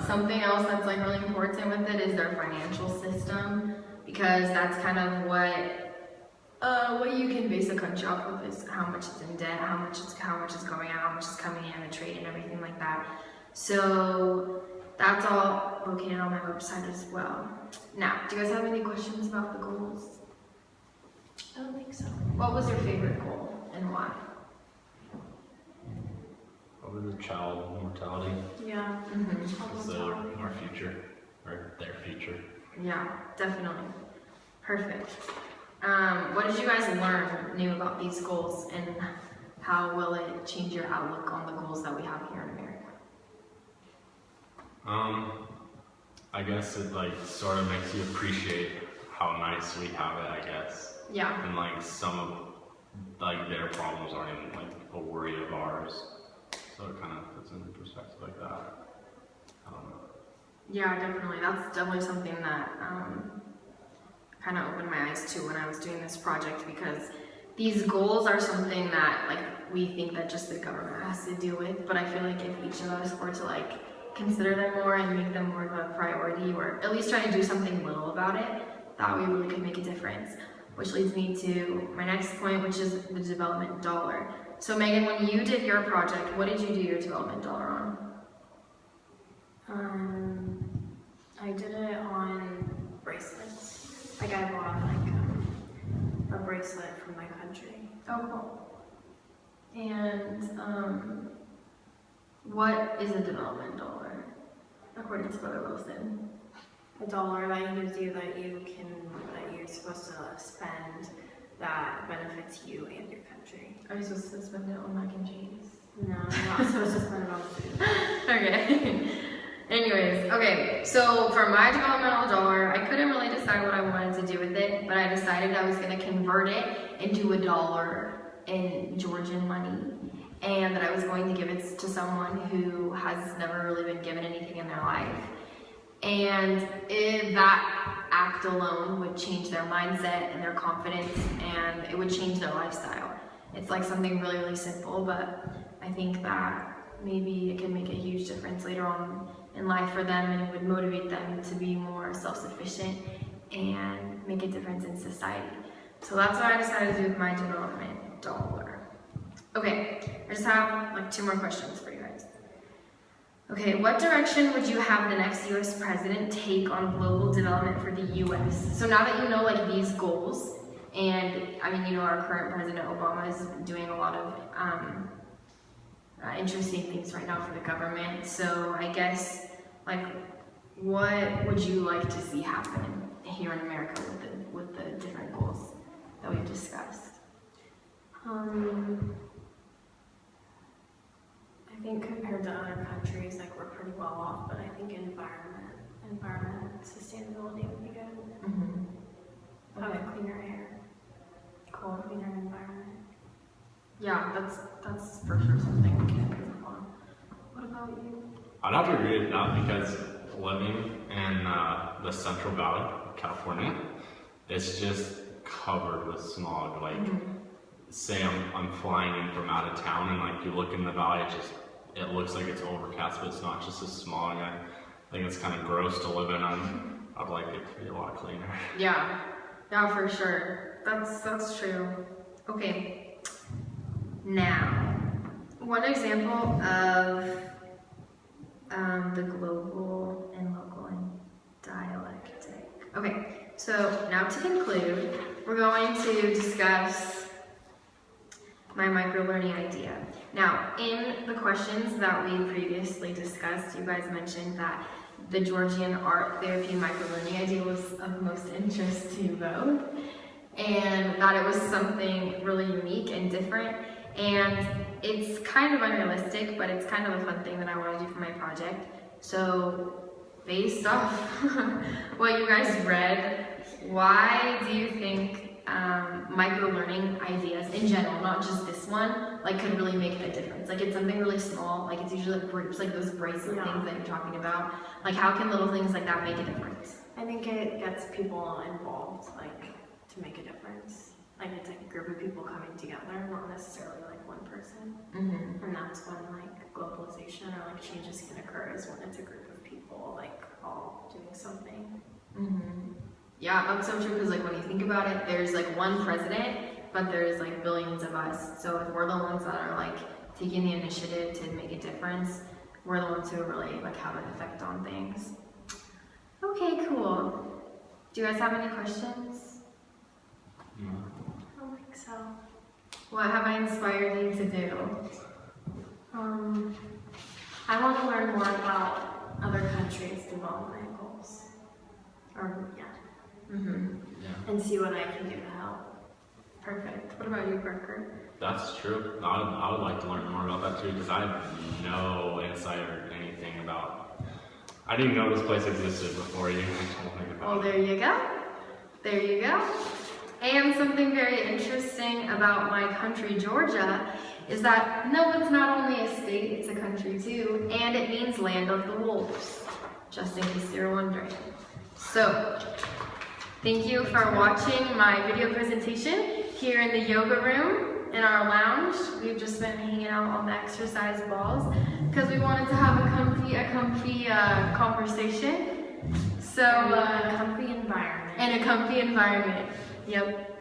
Something else that's like really important with it is their financial system, because that's kind of what you can base a country off of is how much it's in debt, how much is going out, how much is coming in, the trade and everything like that. So that's all located on my website as well. Now, do you guys have any questions about the goals? I don't think so. What was your favorite goal and why? Probably the child mortality. Yeah. Because they're our future, or their future. Yeah, definitely. Perfect. What did you guys learn new about these goals, and how will it change your outlook on the goals that we have here in America? I guess it like sort of makes you appreciate how nice we have it, I guess. Yeah. And like some of like their problems aren't even like a worry of ours. So it kind of puts into perspective like that. I don't know. Yeah, definitely. That's definitely something that kind of opened my eyes to when I was doing this project, because these goals are something that like we think that just the government has to deal with, but I feel like if each of us were to like consider them more and make them more of a priority, or at least try to do something little about it, that we really could make a difference. Which leads me to my next point, which is the development dollar. So Megan, when you did your project, what did you do your development dollar on? I did it on bracelets. Like I bought like a bracelet from my country. Oh, cool. And what is a development dollar, according to Brother Wilson? $1 that gives you that you're supposed to spend that benefits you and your country. Are you supposed to spend it on mac and cheese? No, you're not supposed to spend it on food. Okay. Anyways, okay, so for my developmental dollar, I couldn't really decide what I wanted to do with it, but I decided I was going to convert it into $1 in Georgian money, and that I was going to give it to someone who has never really been given anything in their life. And that act alone would change their mindset and their confidence, and it would change their lifestyle. It's like something really, really simple, but I think that maybe it can make a huge difference later on in life for them, and it would motivate them to be more self-sufficient and make a difference in society. So that's what I decided to do with my development dollar. Okay, I just have like 2 more questions for you guys. Okay, what direction would you have the next US president take on global development for the US? So now that you know like these goals, and I mean, you know, our current President Obama is doing a lot of interesting things right now for the government. So I guess, like, what would you like to see happen here in America with the different goals that we've discussed? I think compared to other countries, like we're pretty well off, but I think environment sustainability would be good. Mm-hmm. Have Okay. cleaner air, cleaner environment. Yeah, that's for sure something we can improve on. What about you? I'd have to agree with that, because living in the Central Valley of California, it's just covered with smog. Like, say I'm flying in from out of town, and like you look in the valley, it looks like it's overcast, but it's not just a smog. I think it's kind of gross to live in. I'd like it to be a lot cleaner. Yeah, for sure. That's true. Okay. Now, one example of the global and local and dialectic. Okay, so now to conclude, we're going to discuss my microlearning idea. Now, in the questions that we previously discussed, you guys mentioned that the Georgian art therapy microlearning idea was of most interest to you both, and that it was something really unique and different. And it's kind of unrealistic, but it's kind of a fun thing that I want to do for my project. So, based off what you guys read, why do you think micro-learning ideas in general, not just this one, like could really make a difference? Like it's something really small, like it's usually like groups, like those bracelet things that you're talking about. Like how can little things like that make a difference? I think it gets people involved, like to make a difference. like it's like a group of people coming together, not necessarily like one person. Mm-hmm. And that's when like globalization or like changes can occur, is when it's a group of people like all doing something. Mm-hmm. Yeah, that's so true because like when you think about it, there's like one president, but there's like billions of us. So if we're the ones that are like taking the initiative to make a difference, we're the ones who really like have an effect on things. Okay, cool. Do you guys have any questions? I don't think so. What have I inspired you to do? I want to learn more about other countries' development goals. Or yeah, Mm-hmm. Yeah. and see what I can do to help. Perfect. What about you, Parker? That's true. I would like to learn more about that too, because I have no insight or anything about. I didn't even know this place existed before you told me Well, about it. there you go. There you go. And something very interesting about my country, Georgia, is that no, it's not only a state, it's a country too, and it means land of the wolves, just in case you're wondering. So, thank you for watching my video presentation here in the yoga room in our lounge. We've just been hanging out on the exercise balls because we wanted to have a comfy conversation. So, A comfy environment. in a comfy environment. Yep.